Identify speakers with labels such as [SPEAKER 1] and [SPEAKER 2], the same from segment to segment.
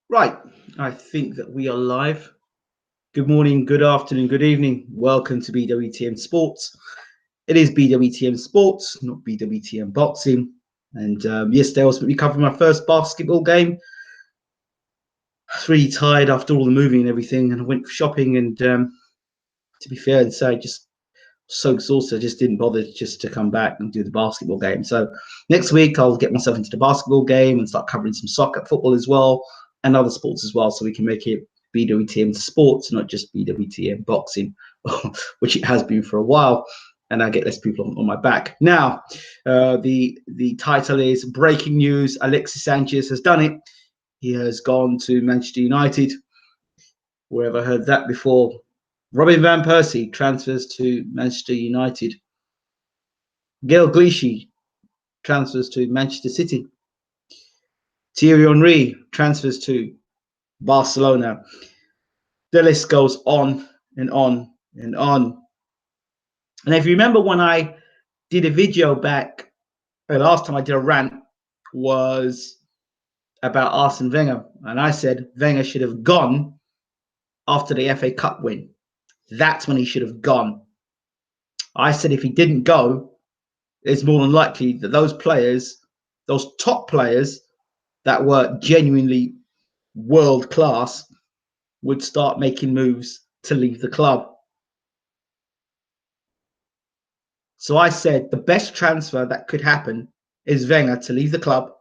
[SPEAKER 1] Right, I think that we are live. Good morning, good afternoon, good evening. Welcome to BWTM Sports. It is BWTM Sports, not BWTM Boxing. And yesterday I was recovering my first basketball game. I was really tired after all the moving and everything, and I went shopping. And to be fair and say, just so exhausted, I just didn't bother just to come back and do the basketball game. So next week I'll get myself into the basketball game and start covering some soccer, football as well, and other sports as well, so we can make it BWTM Sports, not just BWTM Boxing, which it has been for a while. And I get less people on my back. Now, the title is Breaking News. Alexis Sanchez has done it. He has gone to Manchester United. Wherever I heard that before. Robin van Persie transfers to Manchester United. Gail Clichy transfers to Manchester City. Thierry Henry transfers to Barcelona. The list goes on and on and on. And if you remember when I did a video back, the last time I did a rant was about Arsene Wenger. And I said Wenger should have gone after the FA Cup win. That's when he should have gone. I said if he didn't go, it's more than likely that those players, those top players that were genuinely world class, would start making moves to leave the club. So I said the best transfer that could happen is Wenger to leave the club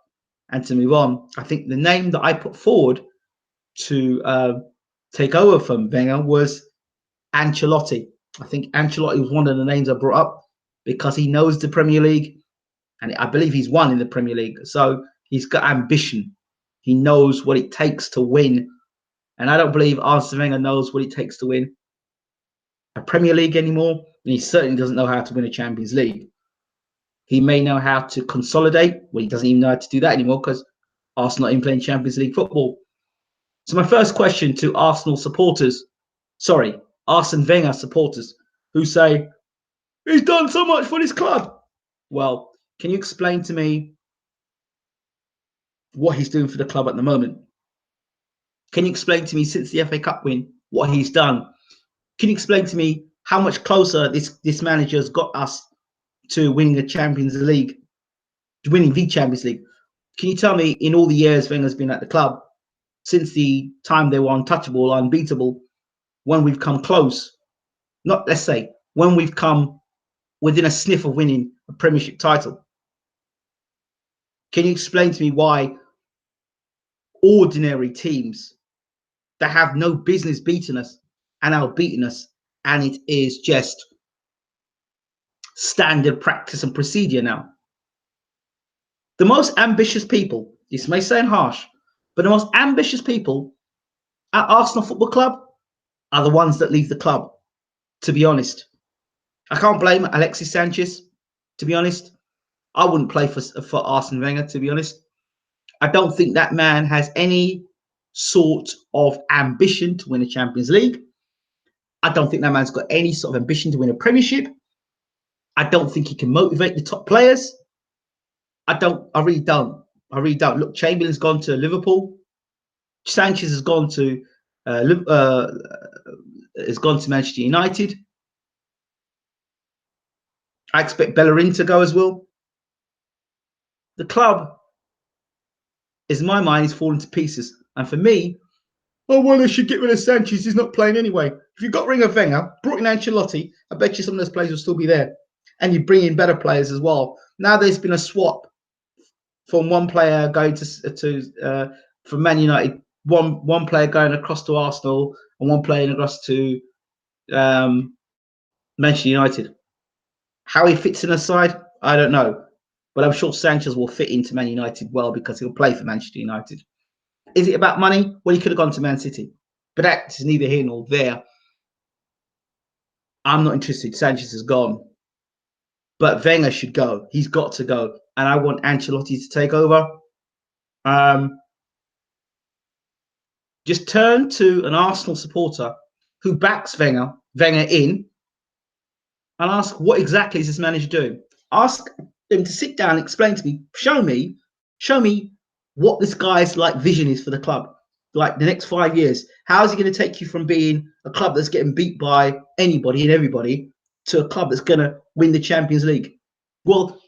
[SPEAKER 1] and to move on. I think the name that I put forward to take over from Wenger was Ancelotti. I think Ancelotti was one of the names I brought up because he knows the Premier League, and I believe he's won in the Premier League. So he's got ambition. He knows what it takes to win. And I don't believe Arsene Wenger knows what it takes to win a Premier League anymore. And he certainly doesn't know how to win a Champions League. He may know how to consolidate. Well, he doesn't even know how to do that anymore because Arsenal not even playing Champions League football. So my first question to Arsenal supporters, sorry, Arsene Wenger supporters, who say, he's done so much for this club. Well, can you explain to me what he's doing for the club at the moment? Can you explain to me since the FA Cup win what he's done? Can you explain to me how much closer this manager has got us to winning a Champions League, winning the Champions League? Can you tell me in all the years Wenger's been at the club, since the time they were untouchable, unbeatable, when we've come close, not let's say, when we've come within a sniff of winning a Premiership title? Can you explain to me why ordinary teams that have no business beating us and are beating us, and it is just standard practice and procedure now? The most ambitious people, this may sound harsh, but the most ambitious people at Arsenal Football Club are the ones that leave the club, to be honest. I can't blame Alexis Sanchez, to be honest. I wouldn't play for Arsene Wenger, to be honest. I don't think that man has any sort of ambition to win a Champions League. I don't think that man's got any sort of ambition to win a Premiership. I don't think he can motivate the top players. I really don't. Look, Chamberlain's gone to Liverpool. Sanchez has gone to Manchester United. I expect Bellerin to go as well. The club, in my mind, is falling to pieces. And for me, oh, well, they should get rid of Sanchez. He's not playing anyway. If you got rid of Wenger, brought in Ancelotti, I bet you some of those players will still be there. And you bring in better players as well. Now there's been a swap from one player going from Man United, one player going across to Arsenal, and one player across to Manchester United. How he fits in a side, I don't know. But I'm sure Sanchez will fit into Man United well because he'll play for Manchester United. Is it about money? Well, he could have gone to Man City. But that is neither here nor there. I'm not interested. Sanchez is gone. But Wenger should go. He's got to go. And I want Ancelotti to take over. Just turn to an Arsenal supporter who backs Wenger in, and ask, what exactly is this manager doing? Ask him to sit down and explain to me, show me what this guy's like vision is for the club. like the next 5 years, how is he going to take you from being a club that's getting beat by anybody and everybody to a club that's going to win the Champions League? Well,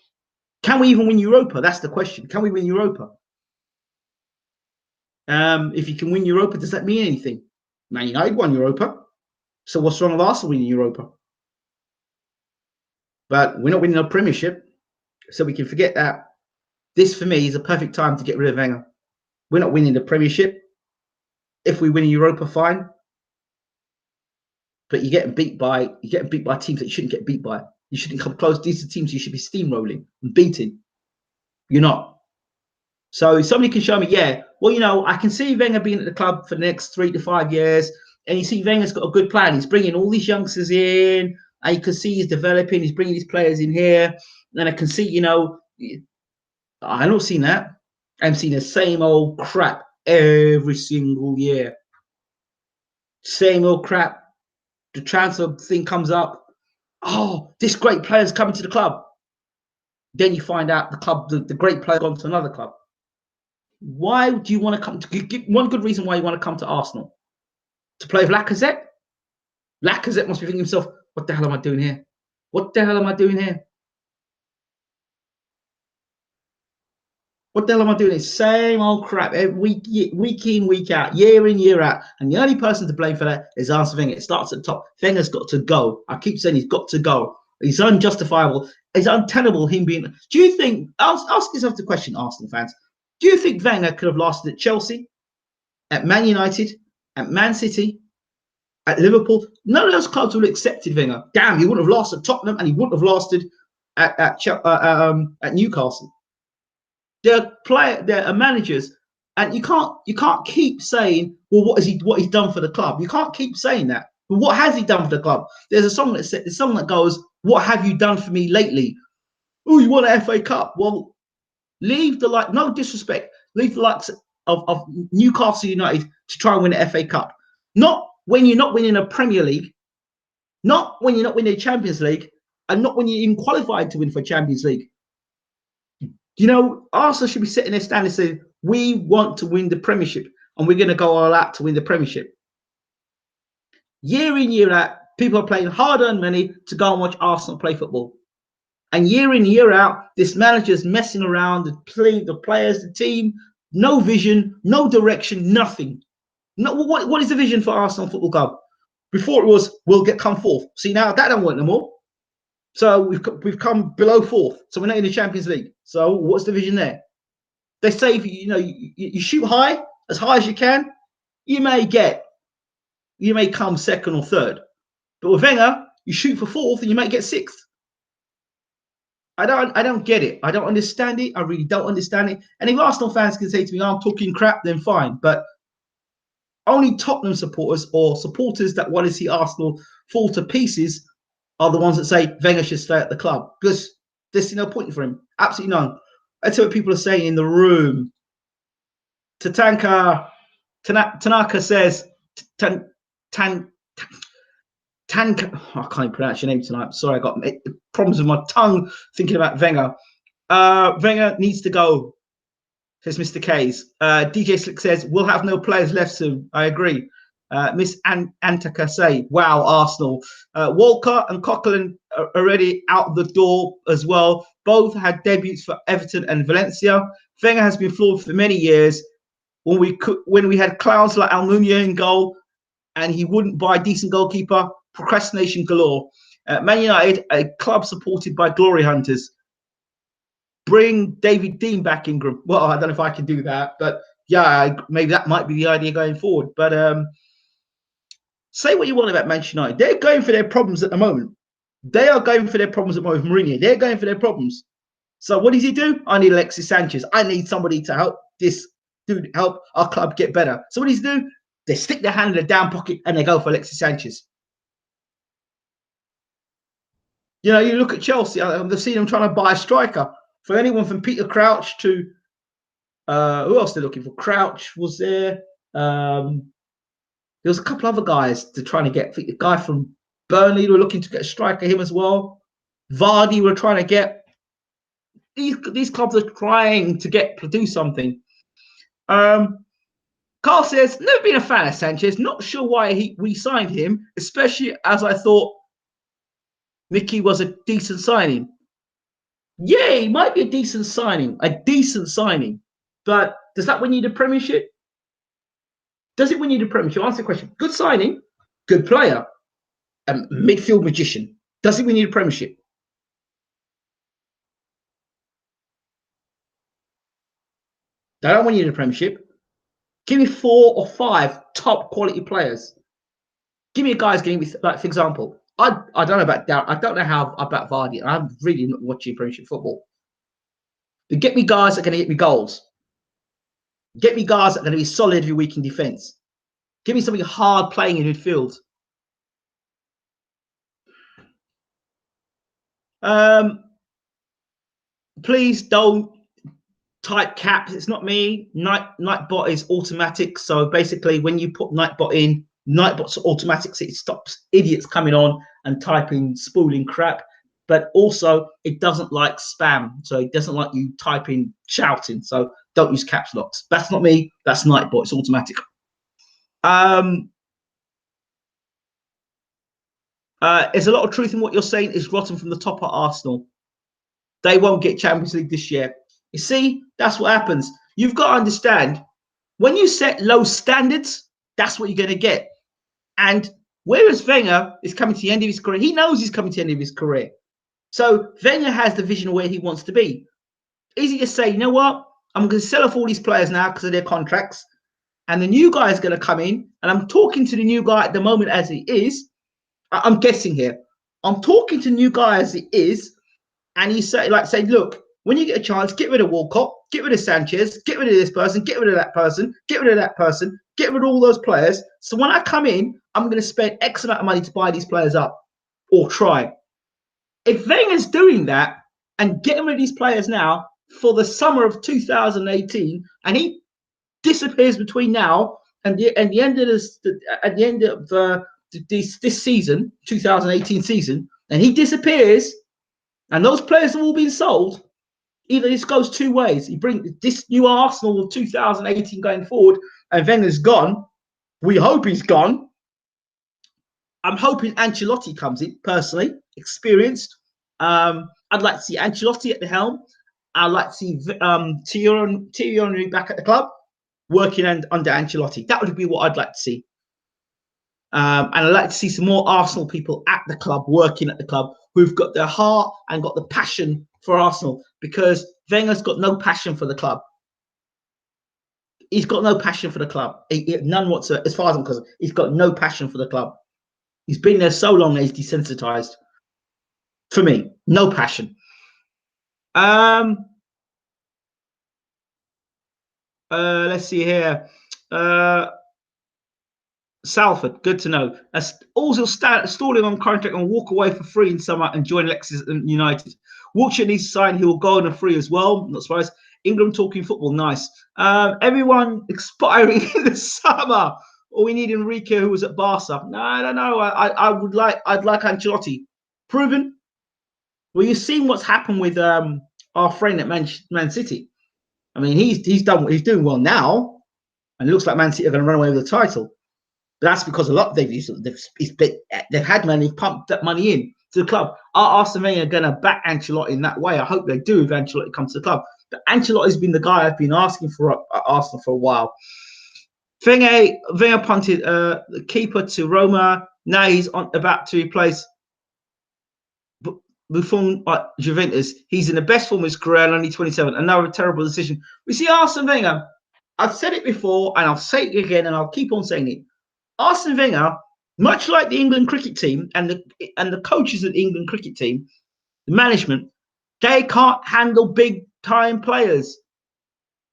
[SPEAKER 1] can we even win Europa? That's the question. Can we win Europa? If you can win Europa, does that mean anything? Man United won Europa. So what's wrong with Arsenal winning Europa? But we're not winning a Premiership, so we can forget that. This, for me, is a perfect time to get rid of Wenger. We're not winning the Premiership. If we win Europa, fine. But you're getting beat by teams that you shouldn't get beat by. You shouldn't come close. These are teams you should be steamrolling and beating. You're not. So somebody can show me, yeah, well, you know, I can see Wenger being at the club for the next 3 to 5 years, and you see Wenger's got a good plan. He's bringing all these youngsters in, and you can see he's developing. He's bringing these players in here, and I can see, you know, I don't see that. I'm seeing the same old crap every single year. Same old crap. The transfer thing comes up. Oh, this great player's coming to the club. Then you find out the club, the great player gone to another club. Why do you want to come to? Give one good reason why you want to come to Arsenal. To play with Lacazette? Lacazette must be thinking to himself, what the hell am I doing here? What the hell am I doing here? What the hell am I doing? It's same old crap every week in, week out, year in, year out. And the only person to blame for that is Arsene Wenger. It starts at the top. Wenger's got to go. I keep saying he's got to go. He's unjustifiable. It's untenable him being. Do you think, ask yourself the question, Arsenal fans, do you think Wenger could have lasted at Chelsea, at Man United, at Man City, at Liverpool? None of those clubs would have accepted Wenger. Damn, he wouldn't have lasted at Tottenham, and he wouldn't have lasted at Newcastle. There are managers, and you can't keep saying, well, what he's done for the club. You can't keep saying that. But what has he done for the club? There's a song that goes, what have you done for me lately? Oh, you won an FA Cup. Well, leave the no disrespect, leave the likes of Newcastle United to try and win the FA Cup. Not when you're not winning a Premier League, not when you're not winning a Champions League, and not when you're even qualified to win for Champions League. You know, Arsenal should be sitting there standing saying, we want to win the Premiership, and we're going to go all out to win the Premiership. Year in, year out, people are paying hard-earned money to go and watch Arsenal play football. And year in, year out, this manager's messing around, the players, the team, no vision, no direction, nothing. No, what is the vision for Arsenal Football Club? Before it was, we'll come fourth. See, now that don't work no more. So we've come below fourth. So we're not in the Champions League. So what's the vision there? They say, you shoot high as you can, you may come second or third. But with Wenger, you shoot for fourth and you might get sixth. I don't get it. I don't understand it. I really don't understand it. And if Arsenal fans can say to me, I'm talking crap, then fine. But only Tottenham supporters or supporters that want to see Arsenal fall to pieces are the ones that say Wenger should stay at the club, because there's no point for him. Absolutely none. That's what people are saying in the room. Tanaka says, Tanka, I can't even pronounce your name tonight. Sorry, I got problems with my tongue thinking about Wenger. Wenger needs to go, says Mr. Kays. DJ Slick says, we'll have no players left soon. I agree. Miss Antaka say, wow, Arsenal. Walcott and Coquelin are already out the door as well. Both had debuts for Everton and Valencia. Wenger has been flawed for many years. When we had clowns like Almunia in goal, and he wouldn't buy a decent goalkeeper, procrastination galore. Man United, a club supported by glory hunters. Bring David Dean back, Ingram. Well, I don't know if I can do that, but yeah, maybe that might be the idea going forward. But say what you want about Manchester United. They're going for their problems at the moment. They are going for their problems at the moment. Mourinho, they're going for their problems. So what does he do? I need Alexis Sanchez. I need somebody to help this dude, help our club get better. So what does he do? They stick their hand in the down pocket and they go for Alexis Sanchez. You know, you look at Chelsea. I've seen them trying to buy a striker. For anyone from Peter Crouch to who else they're looking for? Crouch was there. There was a couple other guys they're trying to get. The guy from Burnley were looking to get a striker, him as well. Vardy were trying to get. These clubs are trying to do something. Carl says, never been a fan of Sanchez. Not sure why we signed him, especially as I thought Mickey was a decent signing. Yeah, he might be a decent signing. But does that win you the Premiership? Does it win you the Premiership? Answer the question. Good signing, good player, midfield magician. Does it win you the Premiership? They don't win you the Premiership. Give me 4 or 5 top quality players. Give me a guy's game, like for example, I don't know about Darren. I don't know how about Vardy. I'm really not watching Premiership football. But get me guys that are going to get me goals. Get me guys that are going to be solid every week in defence. Give me something hard playing in midfield. Please don't type caps. It's not me. Nightbot is automatic. So basically, when you put Nightbot in, Nightbot's automatic, so it stops idiots coming on and typing spooling crap. But also, it doesn't like spam, so it doesn't like you typing shouting. So don't use caps locks. That's not me. That's Nightbot. It's automatic. There's a lot of truth in what you're saying. Is rotten from the top at Arsenal. They won't get Champions League this year. You see, that's what happens. You've got to understand, when you set low standards, that's what you're going to get. And whereas Wenger is coming to the end of his career, he knows he's coming to the end of his career. So Wenger has the vision of where he wants to be. Easy to say, you know what? I'm going to sell off all these players now because of their contracts. And the new guy is going to come in. And I'm talking to the new guy at the moment as he is. I'm guessing here. I'm talking to the new guy as he is. And he say, look, when you get a chance, get rid of Walcott, get rid of Sanchez, get rid of this person, get rid of that person, get rid of that person, get rid of all those players. So when I come in, I'm going to spend X amount of money to buy these players up or try. If Wenger's doing that and getting rid of these players now for the summer of 2018, and he disappears between now and the end of this season, 2018 season, and he disappears, and those players have all been sold. Either this goes two ways. You bring this new Arsenal of 2018 going forward, and Wenger's gone. We hope he's gone. I'm hoping Ancelotti comes in, personally, experienced. I'd like to see Ancelotti at the helm. I'd like to see Thierry back at the club, working under Ancelotti. That would be what I'd like to see. And I'd like to see some more Arsenal people at the club, working at the club, who've got their heart and got the passion for Arsenal, because Wenger's got no passion for the club. He's got no passion for the club. None whatsoever, as far as I'm concerned. He's got no passion for the club. He's been there so long that he's desensitized. For me, no passion. Let's see here. Salford, good to know. Also stalling on contract and walk away for free in summer and join Alexis United. Wiltshire needs to sign. He will go on a free as well. Not surprised. England talking football, nice. Everyone expiring in the summer. Or we need Enrique, who was at Barca. No, I don't know. I'd like Ancelotti. Proven. Well, you've seen what's happened with our friend at Man City. I mean, he's doing well now, and it looks like Man City are going to run away with the title. But that's because a lot they've had money, pumped that money in to the club. Are Arsene Wenger going to back Ancelotti in that way? I hope they do if Ancelotti comes to the club. But Ancelotti's been the guy I've been asking for at Arsenal for a while. Wenger punted the keeper to Roma. Now he's about to replace Buffon at Juventus. He's in the best form of his career and only 27. Another terrible decision. We see Arsene Wenger. I've said it before and I'll say it again and I'll keep on saying it. Arsene Wenger, much like the England cricket team and the coaches of the England cricket team, the management, they can't handle big-time players.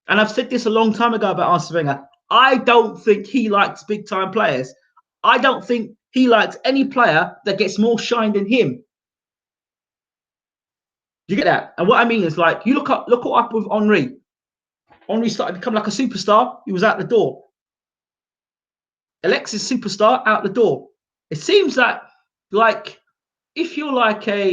[SPEAKER 1] And I've said this a long time ago about Arsene Wenger. I don't think he likes big-time players. I don't think he likes any player that gets more shine than him. You get that? And what I mean is, like, you look what happened with Henry. Henry started to become like a superstar. He was out the door. Alexis superstar out the door. It seems that, like, if you're like a,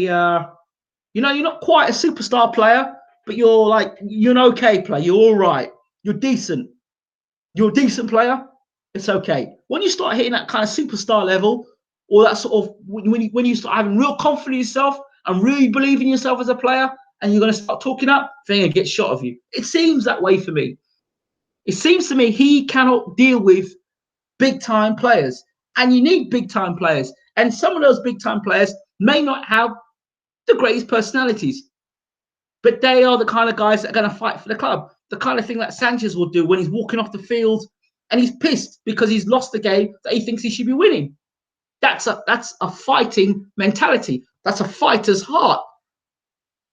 [SPEAKER 1] you're not quite a superstar player, but you're an okay player. You're all right. You're decent. You're a decent player, it's okay. When you start hitting that kind of superstar level, or that sort of when you start having real confidence in yourself and really believing in yourself as a player, and you're going to start talking up, Wenger gets shot of you. It seems that way for me. It seems to me he cannot deal with big time players, and you need big time players. And some of those big time players may not have the greatest personalities, but they are the kind of guys that are going to fight for the club. The kind of thing that Sanchez will do when he's walking off the field and he's pissed because he's lost the game that he thinks he should be winning. That's a fighting mentality. That's a fighter's heart.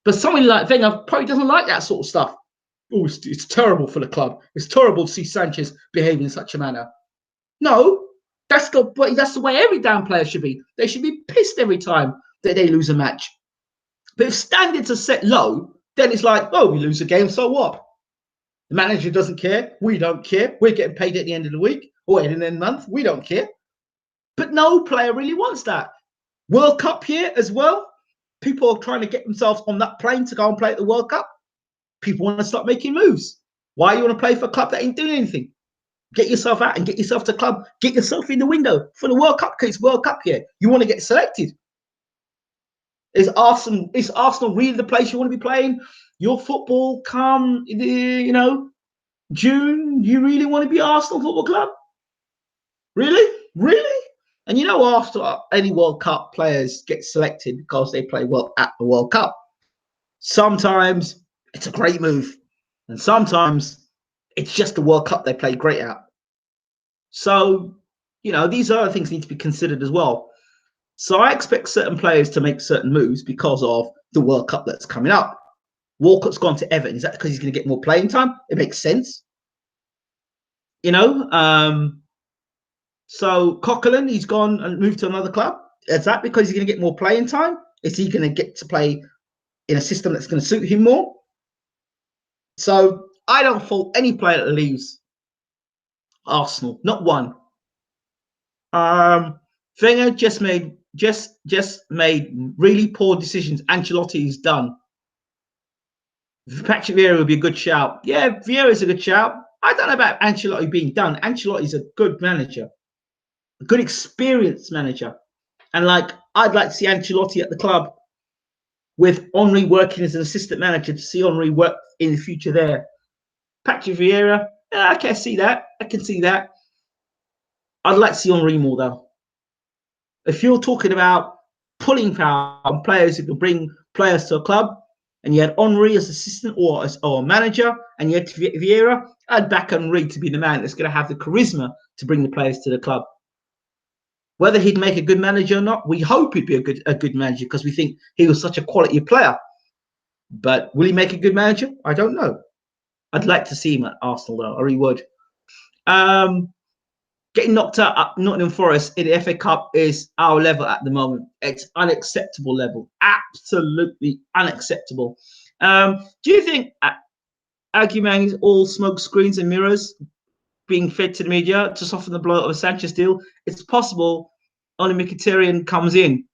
[SPEAKER 1] But somebody like Wenger probably doesn't like that sort of stuff. Oh, it's terrible for the club. It's terrible to see Sanchez behaving in such a manner. No, that's the way every damn player should be. They should be pissed every time that they lose a match. But if standards are set low, then it's like, oh, we lose a game, so what? The manager doesn't care. We don't care. We're getting paid at the end of the week or at the end of the month. We don't care. But no player really wants that. World Cup here as well. People are trying to get themselves on that plane to go and play at the World Cup. People want to start making moves. Why you want to play for a club that ain't doing anything? Get yourself out and get yourself to club. Get yourself in the window for the World Cup, because it's World Cup here. You want to get selected. Is Arsenal really the place you want to be playing your football come, June? You really want to be Arsenal Football Club? Really? Really? And after any World Cup players get selected because they play well at the World Cup, sometimes it's a great move. And sometimes it's just the World Cup they play great at. So, these other things need to be considered as well. So I expect certain players to make certain moves because of the World Cup that's coming up. Walcott's gone to Everton. Is that because he's going to get more playing time? It makes sense. So Coquelin, he's gone and moved to another club. Is that because he's going to get more playing time? Is he going to get to play in a system that's going to suit him more? So I don't fault any player that leaves Arsenal. Not one. Wenger just made really poor decisions. Ancelotti's done. Patrick Vieira would be a good shout. Yeah, Vieira's a good shout. I don't know about Ancelotti being done. Ancelotti's a good manager, a good experienced manager. And I'd like to see Ancelotti at the club with Henry working as an assistant manager, to see Henry work in the future there. Patrick Vieira, I can see that. I'd like to see Henry more, though. If you're talking about pulling power on players who can bring players to a club, and you had Henry as assistant or manager, and you had Vieira, I'd back Henry to be the man that's going to have the charisma to bring the players to the club. Whether he'd make a good manager or not, we hope he'd be a good manager because we think he was such a quality player. But will he make a good manager? I don't know. I'd like to see him at Arsenal, though. I really would. Getting knocked out at Nottingham Forest in the FA Cup is our level at the moment. It's unacceptable level. Absolutely unacceptable. Do you think Argument is all smoke screens and mirrors being fed to the media to soften the blow of a Sanchez deal? It's possible only Mkhitaryan comes in.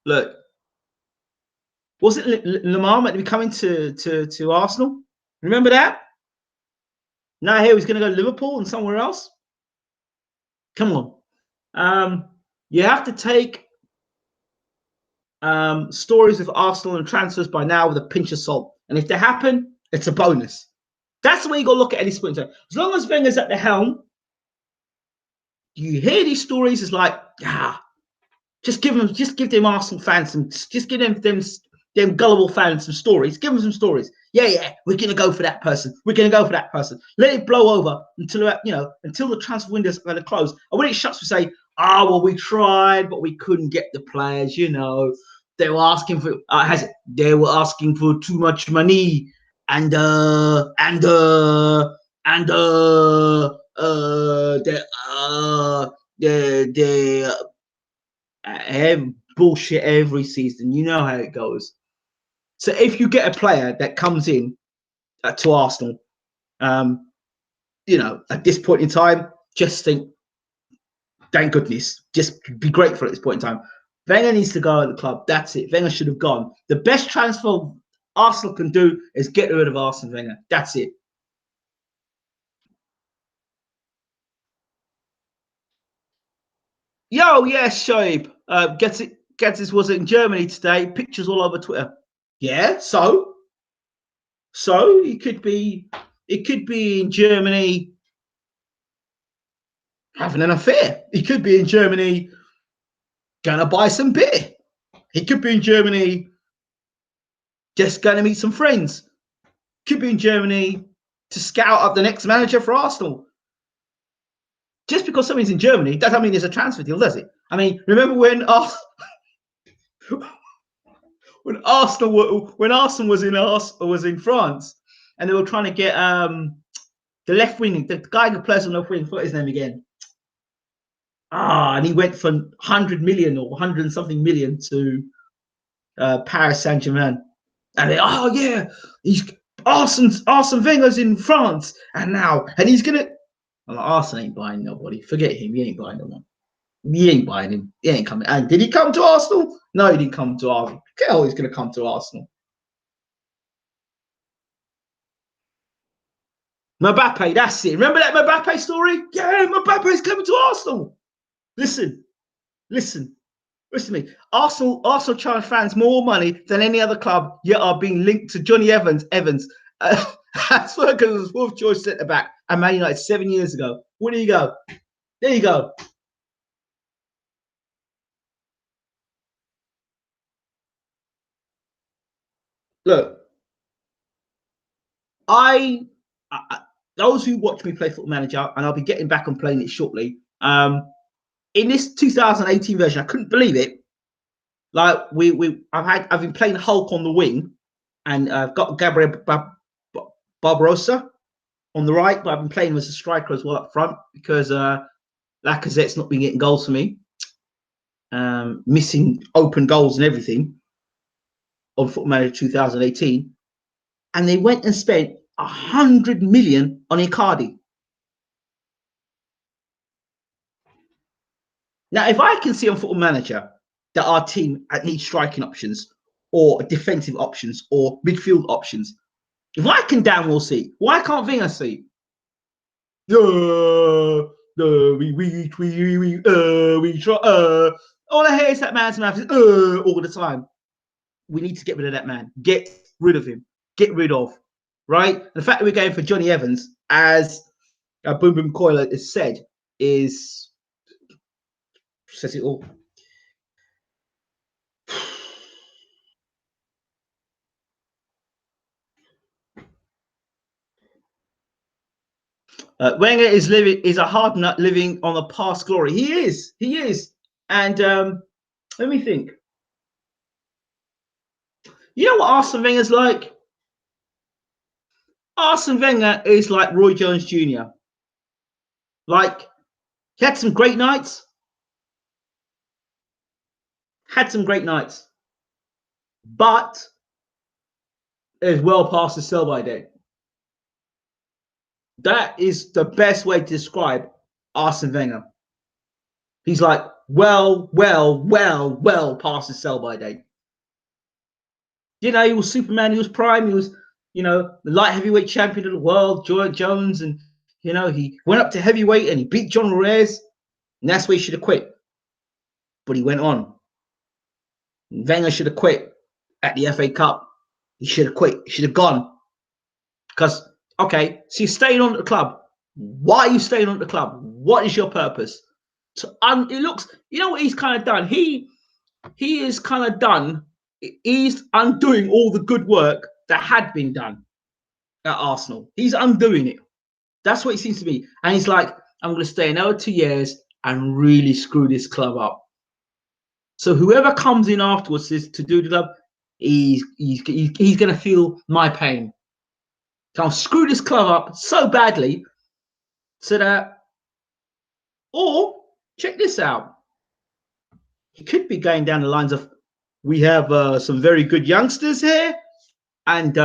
[SPEAKER 1] Look, wasn't Lamar meant to be coming to Arsenal? Remember that? Now here he's going to go to Liverpool and somewhere else. Come on. You have to take stories of Arsenal and transfers by now with a pinch of salt. And if they happen, it's a bonus. That's the way you got to look at any sport. As long as Wenger's at the helm, you hear these stories, it's like, just give them Arsenal fans some, just give them gullible fans some stories. Give them some stories. Yeah, we're gonna go for that person. We're gonna go for that person. Let it blow over until the transfer windows are gonna close. And when it shuts, we say, we tried, but we couldn't get the players. They were asking for too much money, and they have bullshit every season. You know how it goes. So if you get a player that comes in to Arsenal, at this point in time, just think, thank goodness. Just be grateful at this point in time. Wenger needs to go at the club. That's it. Wenger should have gone. The best transfer Arsenal can do is get rid of Arsene Wenger. That's it. Yo, yes, Shoaib. Gets was in Germany today. Pictures all over Twitter. Yeah, so it could be in Germany having an affair. He could be in Germany gonna buy some beer. He could be in Germany just gonna meet some friends. Could be in Germany to scout up the next manager for Arsenal. Just because something's in Germany doesn't mean there's a transfer deal, does it? I mean, remember when when Arsenal was in France and they were trying to get the left wing, the guy who plays on the left wing, what his name again? And he went for 100 million or 100 and something million to Paris Saint-Germain. And they, oh yeah, he's Arsene Wenger's in France, and he's gonna. I'm like, Arsene ain't buying nobody. Forget him. He ain't buying no one. He ain't buying him. He ain't coming. And did he come to Arsenal? No, he didn't come to Arsenal. Hell, he's gonna come to Arsenal. Mbappe, that's it. Remember that Mbappe story? Yeah, Mbappe's coming to Arsenal. Listen, listen. Listen to me. Arsenal charge fans more money than any other club, yet are being linked to Johnny Evans. That's Ferguson's fourth choice centre back at Man United 7 years ago. Where do you go? There you go. Look, I those who watch me play Football Manager, and I'll be getting back on playing it shortly. In this 2018 version, I couldn't believe it. Like I've been playing Hulk on the wing, and I've got Gabriel Barbarossa on the right, but I've been playing him as a striker as well up front because Lacazette's not been getting goals for me, missing open goals and everything on Football Manager 2018, and they went and spent 100 million on Icardi. Now, if I can see on Football Manager that our team needs striking options or defensive options or midfield options, if I can damn well see, why can't Wenger see? We try. All I hear is that man's mouth is all the time. We need to get rid of that man. Get rid of him. Get rid of. Right? The fact that we're going for Johnny Evans, as Boom Boom Coiler has said, says it all. Wenger is a hard nut living on a past glory. He is. And let me think. You know what Arsene Wenger's like? Arsene Wenger is like Roy Jones Jr. Like, he had some great nights. But is well past the sell-by date. That is the best way to describe Arsene Wenger. He's like, well past the sell-by date. You know, he was Superman, he was prime, he was, the light heavyweight champion of the world, Joy Jones, and, he went up to heavyweight and he beat John Reyes, and that's where he should have quit. But he went on. Wenger should have quit at the FA Cup. He should have quit. He should have gone. Because, okay, so you're staying on at the club. Why are you staying on at the club? What is your purpose? It looks, you know what he's kind of done? He is kind of done. He's undoing all the good work that had been done at Arsenal. He's undoing it. That's what it seems to be. And he's like, I'm going to stay another 2 years and really screw this club up. So whoever comes in afterwards to do the club, he's going to feel my pain. So I'll screw this club up so badly so that, or check this out. He could be going down the lines of, we have some very good youngsters here, and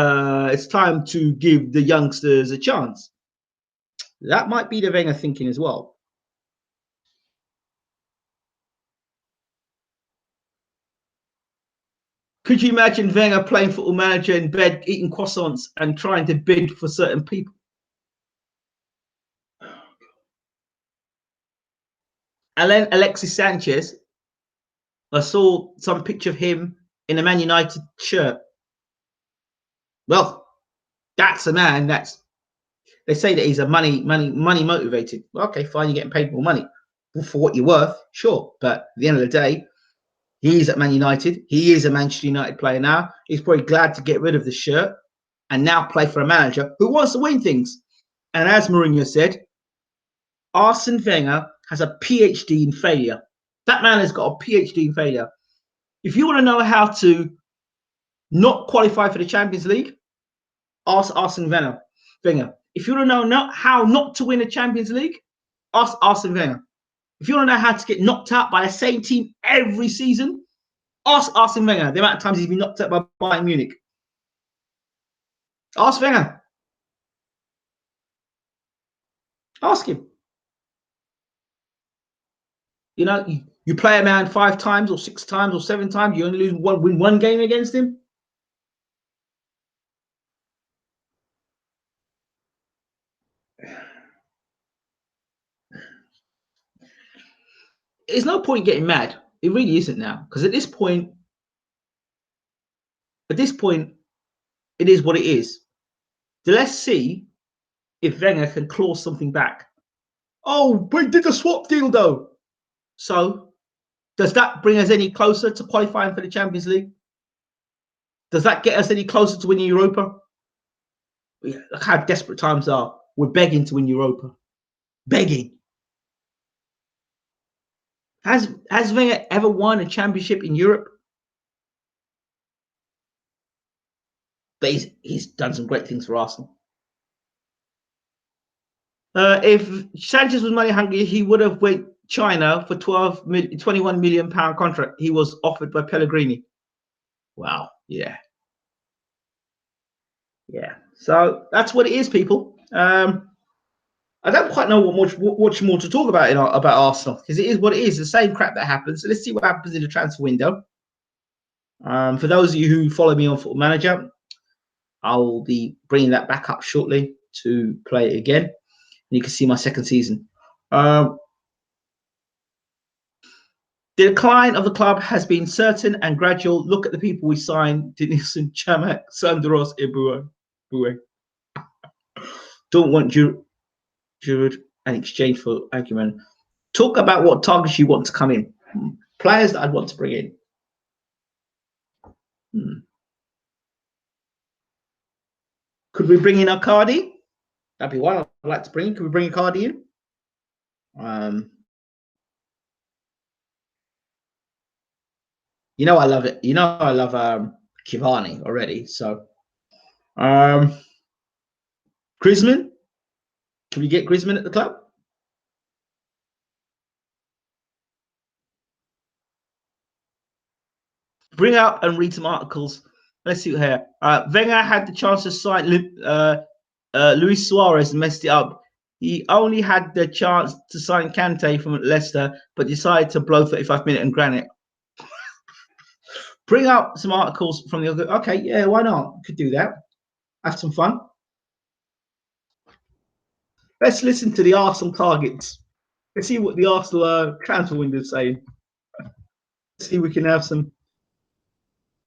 [SPEAKER 1] it's time to give the youngsters a chance. That might be the Wenger thinking as well. Could you imagine Wenger playing Football Manager in bed, eating croissants and trying to bid for certain people? And then Alexis Sanchez, I saw some picture of him in a Man United shirt. Well, that's a man that's, they say that he's a money motivated. Well, okay, fine, you're getting paid more money for what you're worth, sure. But at the end of the day, he's at Man United. He is a Manchester United player now. He's probably glad to get rid of the shirt and now play for a manager who wants to win things. And as Mourinho said, Arsene Wenger has a PhD in failure. That man has got a PhD in failure. If you want to know how to not qualify for the Champions League, ask Arsene Wenger. If you want to know how not to win a Champions League, ask Arsene Wenger. If you want to know how to get knocked out by the same team every season, ask Arsene Wenger. The amount of times he's been knocked out by Bayern Munich. Ask Wenger. Ask him. You know, you play a man 5 times or 6 times or 7 times, you only win one game against him. There's no point getting mad. It really isn't now, because at this point, it is what it is. So let's see if Wenger can claw something back. Oh, we did a swap deal though. So does that bring us any closer to qualifying for the Champions League? Does that get us any closer to winning Europa? Look how desperate times are. We're begging to win Europa. Begging. Has Wenger ever won a championship in Europe? But he's done some great things for Arsenal. If Sanchez was money hungry, he would have went China for 21 million pound contract he was offered by Pellegrini. Wow. Yeah. So that's what it is, people. I don't quite know what much more to talk about about Arsenal, because it is what it is. The same crap that happens. So let's see what happens in the transfer window. For those of you who follow me on Football Manager, I'll be bringing that back up shortly to play it again. And you can see my second season. The decline of the club has been certain and gradual. Look at the people we signed: Denison, Chamak, Sandros, Ibue. Don't want Giroud and exchange for argument. Talk about what targets you want to come in. Players that I'd want to bring in. Could we bring in Arcadi? That'd be one I'd like to bring. Could we bring Arcadi in? You know I love it. You know I love Cavani already. So Griezmann. Can we get Griezmann at the club? Bring out and read some articles. Let's see here. Wenger had the chance to sign Luis Suarez and messed it up. He only had the chance to sign Kante from Leicester, but decided to blow 35 minutes and granite. Bring out some articles from the other. Okay, yeah, why not? Could do that. Have some fun. Let's listen to the Arsenal targets. Let's see what the Arsenal transfer window is saying. Let's see if we can have some.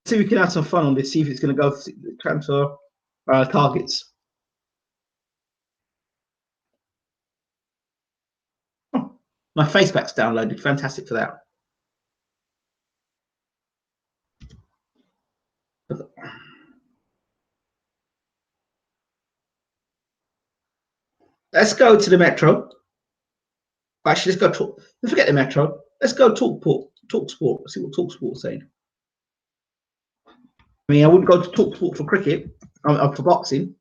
[SPEAKER 1] See if we can have some fun on this. See if it's going to go for transfer targets. Oh, my facepack's downloaded. Fantastic for that. Let's go to the Metro. Actually, let's go talk. Forget the Metro. Let's go Talk Sport. See what Talk Sport's saying. I mean, I wouldn't go to Talk Sport for cricket, for boxing,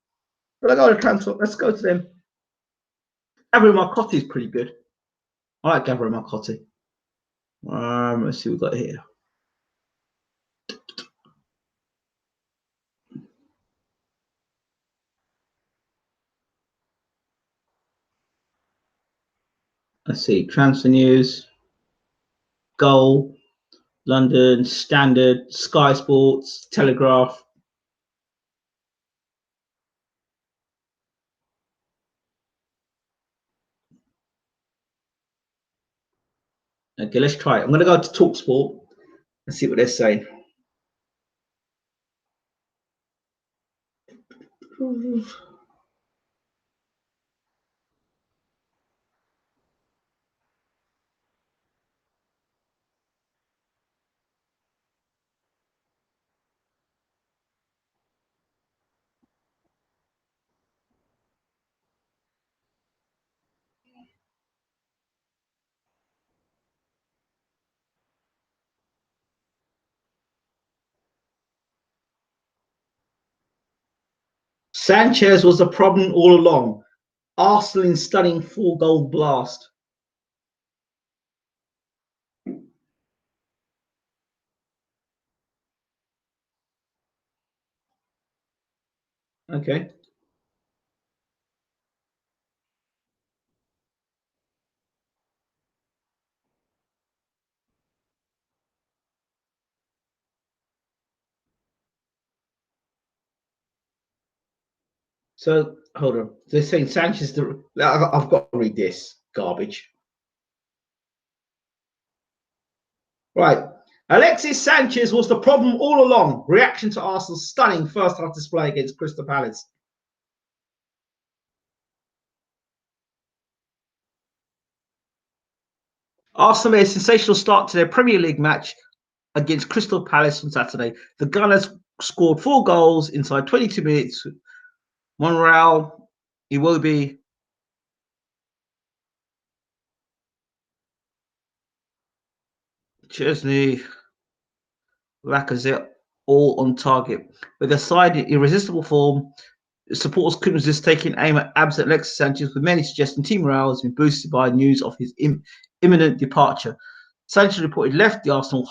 [SPEAKER 1] but I go to transfer. Let's go to them. Gabriel Marcotti is pretty good. I like Gabriel Marcotti. Let's see what we've got here. Let's see, transfer news, goal. London, Standard, Sky Sports, Telegraph. Okay, let's try it. I'm going to go to TalkSport and see what they're saying. Sanchez was the problem all along. Arsenal in stunning 4-goal blast. Okay. So hold on. They're saying Sanchez. I've got to read this garbage. Right. Alexis Sanchez was the problem all along. Reaction to Arsenal's stunning first half display against Crystal Palace. Arsenal made a sensational start to their Premier League match against Crystal Palace on Saturday. The Gunners scored 4 goals inside 22 minutes. Monreal, Iwobi, Chesney, Lacazette, all on target. With a side in irresistible form, supporters couldn't resist taking aim at absent Alexis Sanchez, with many suggesting team morale has been boosted by news of his imminent departure. Sanchez reportedly left the Arsenal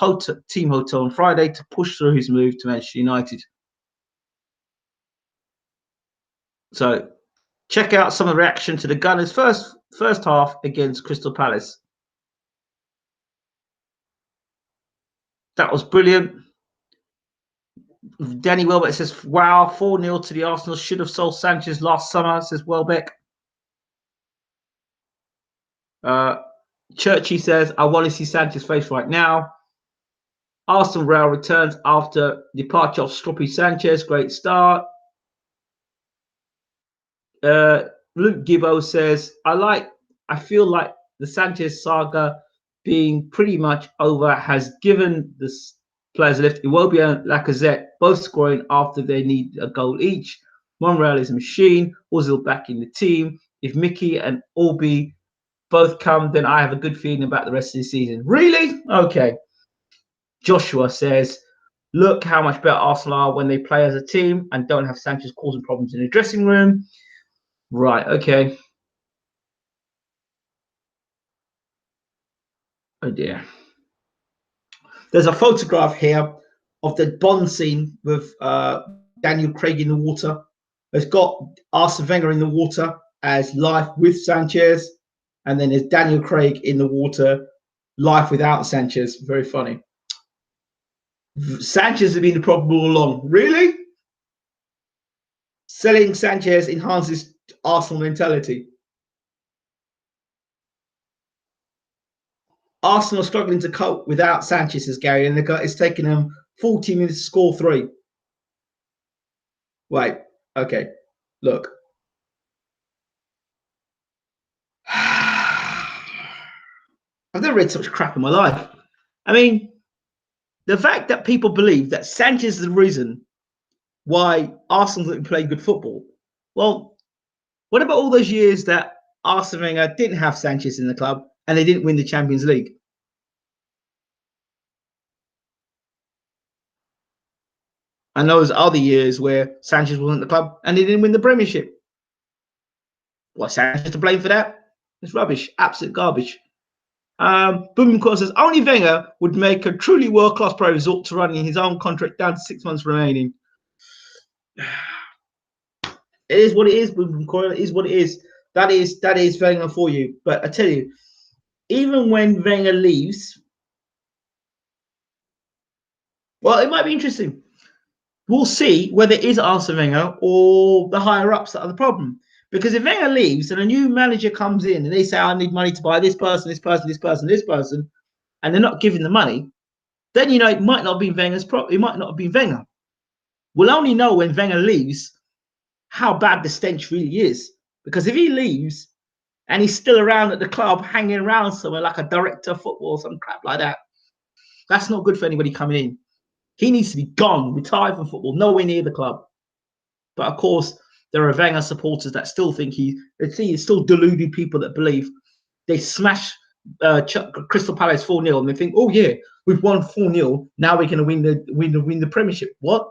[SPEAKER 1] team hotel on Friday to push through his move to Manchester United. So, check out some of the reaction to the Gunners' first half against Crystal Palace. That was brilliant. Danny Welbeck says, wow, 4-0 to the Arsenal. Should have sold Sanchez last summer, says Welbeck. Churchy says, I want to see Sanchez face right now. Arsenal Rail returns after departure of Stroppy Sanchez. Great start. Luke Gibbo says, I feel like the Sanchez saga being pretty much over has given the players left. Iwobi and Lacazette both scoring after they need a goal each. Monreal is a machine. Ozil back in the team. If Mickey and Orbi both come, then I have a good feeling about the rest of the season. Really? Okay. Joshua says, look how much better Arsenal are when they play as a team and don't have Sanchez causing problems in the dressing room. Right, okay. Oh dear. There's a photograph here of the Bond scene with Daniel Craig in the water. It's got Arsene Wenger in the water as Life with Sanchez, and then there's Daniel Craig in the water, Life without Sanchez. Very funny. Sanchez has been the problem all along. Really? Selling Sanchez enhances Arsenal mentality. Arsenal are struggling to cope without Sanchez, as Gary, and it's taken them 40 minutes to score 3. Wait, okay, look. I've never read so much crap in my life. I mean, the fact that people believe that Sanchez is the reason why Arsenal didn't play good football. Well, what about all those years that Arsene Wenger didn't have Sanchez in the club and they didn't win the Champions League? And those other years where Sanchez wasn't at the club and they didn't win the Premiership. What, Sanchez to blame for that? It's rubbish, absolute garbage. Boom Court says only Wenger would make a truly world-class player resort to running his own contract down to 6 months remaining. It is what it is, Boom Court. It is what it is. That is Wenger for you. But I tell you, even when Wenger leaves, Well, it might be interesting. We'll see whether it is Arsene Wenger or the higher ups that are the problem. Because if Wenger leaves and a new manager comes in and they say, I need money to buy this person, this person, this person, this person, and they're not giving the money, then, it might not be Wenger's problem. It might not have been Wenger. We'll only know when Wenger leaves how bad the stench really is. Because if he leaves and he's still around at the club, hanging around somewhere like a director of football or some crap like that, that's not good for anybody coming in. He needs to be gone, retired from football, nowhere near the club. But of course, there are Wenger supporters that still think it's still deluded people that believe they smash Crystal Palace 4-0 and they think, oh yeah, we've won 4-0. Now we're going to win the Premiership. What?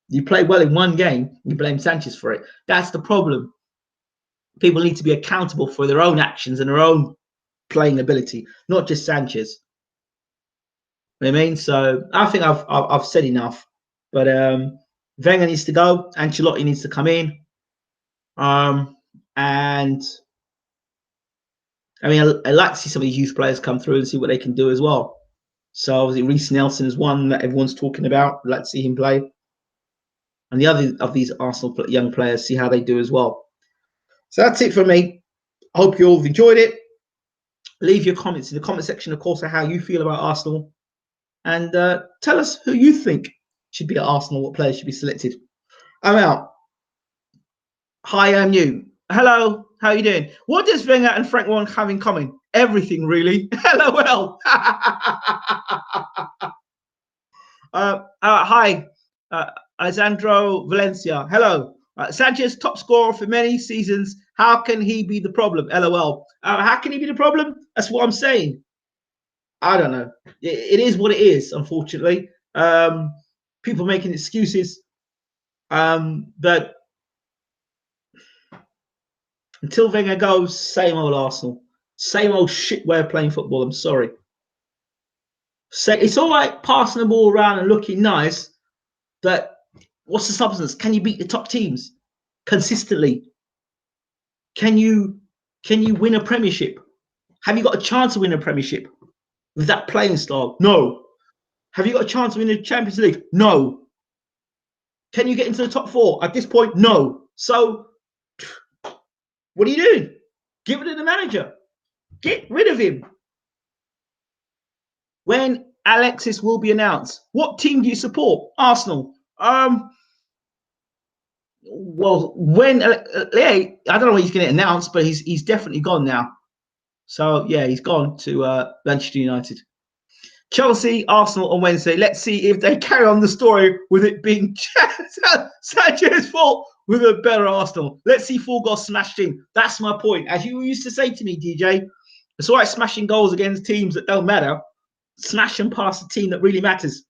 [SPEAKER 1] You play well in one game, you blame Sanchez for it. That's the problem. People need to be accountable for their own actions and their own playing ability, not just Sanchez. You know what I mean? So I think I've said enough. But Wenger needs to go. Ancelotti needs to come in. And I mean, I like to see some of these youth players come through and see what they can do as well. So obviously, Reece Nelson is one that everyone's talking about. I'd like to see him play. And the other of these Arsenal young players, see how they do as well. So that's it for me. I hope you all have enjoyed it. Leave your comments in the comment section, of course, of how you feel about Arsenal. And tell us who you think should be at Arsenal, what players should be selected. I'm out. Hi, I'm you. Hello, how are you doing? What does Wenger and Frank Warren have in common? Everything, really. LOL. Hi, Alessandro Valencia. Hello. Sanchez, top scorer for many seasons. How can he be the problem? LOL. How can he be the problem? That's what I'm saying. I don't know. It is what it is, unfortunately. People making excuses. But until Wenger goes, same old Arsenal. Same old shit way of playing football. I'm sorry. It's all right passing the ball around and looking nice, but what's the substance? Can you beat the top teams consistently? Can you win a Premiership? Have you got a chance to win a Premiership with that playing style? No. Have you got a chance to win the Champions League? No. Can you get into the top four? At this point, no. So, what are you doing? Give it to the manager. Get rid of him. When Alexis will be announced, what team do you support? Arsenal. Well, when I don't know when he's going to announce, but he's definitely gone now. So yeah, he's gone to Manchester United. Chelsea, Arsenal on Wednesday. Let's see if they carry on the story with it being Sanchez's fault with a better Arsenal. Let's see 4 goals smashed in. That's my point. As you used to say to me, DJ, it's all right smashing goals against teams that don't matter. Smash and pass the team that really matters.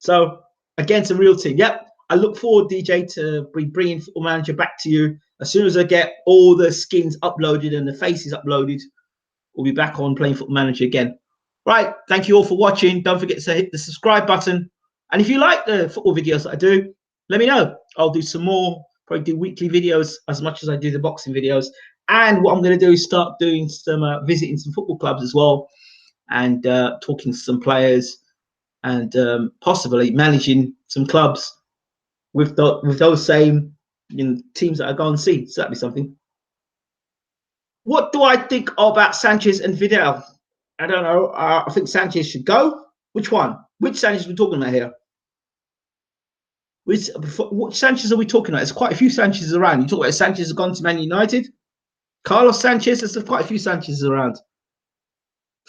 [SPEAKER 1] So against a real team. Yep. I look forward, DJ, to bringing Football Manager back to you. As soon as I get all the skins uploaded and the faces uploaded, we'll be back on playing Football Manager again. Right. Thank you all for watching. Don't forget to hit the subscribe button. And if you like the football videos that I do, let me know. I'll do some more, probably do weekly videos as much as I do the boxing videos. And what I'm going to do is start doing some visiting some football clubs as well and talking to some players and possibly managing some clubs with those same teams that I go and see. So that'd be something. What do I think about Sanchez and Vidal? I don't know. I think Sanchez should go. Which one? Which Sanchez are we talking about here? Which Sanchez are we talking about? There's quite a few Sanchez's around. You talk about Sanchez has gone to Man United. Carlos Sanchez, there's quite a few Sanchez's around.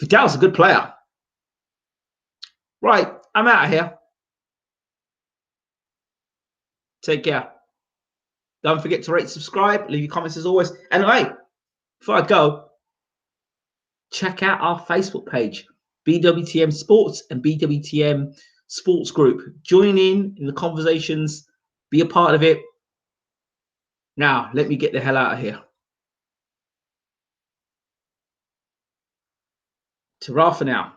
[SPEAKER 1] Vidal's a good player. Right, I'm out of here. Take care. Don't forget to rate, subscribe, leave your comments as always. And hey, before I go, check out our Facebook page, BWTM Sports and BWTM Sports Group. Join in the conversations, be a part of it. Now, let me get the hell out of here. Ta-ra for now.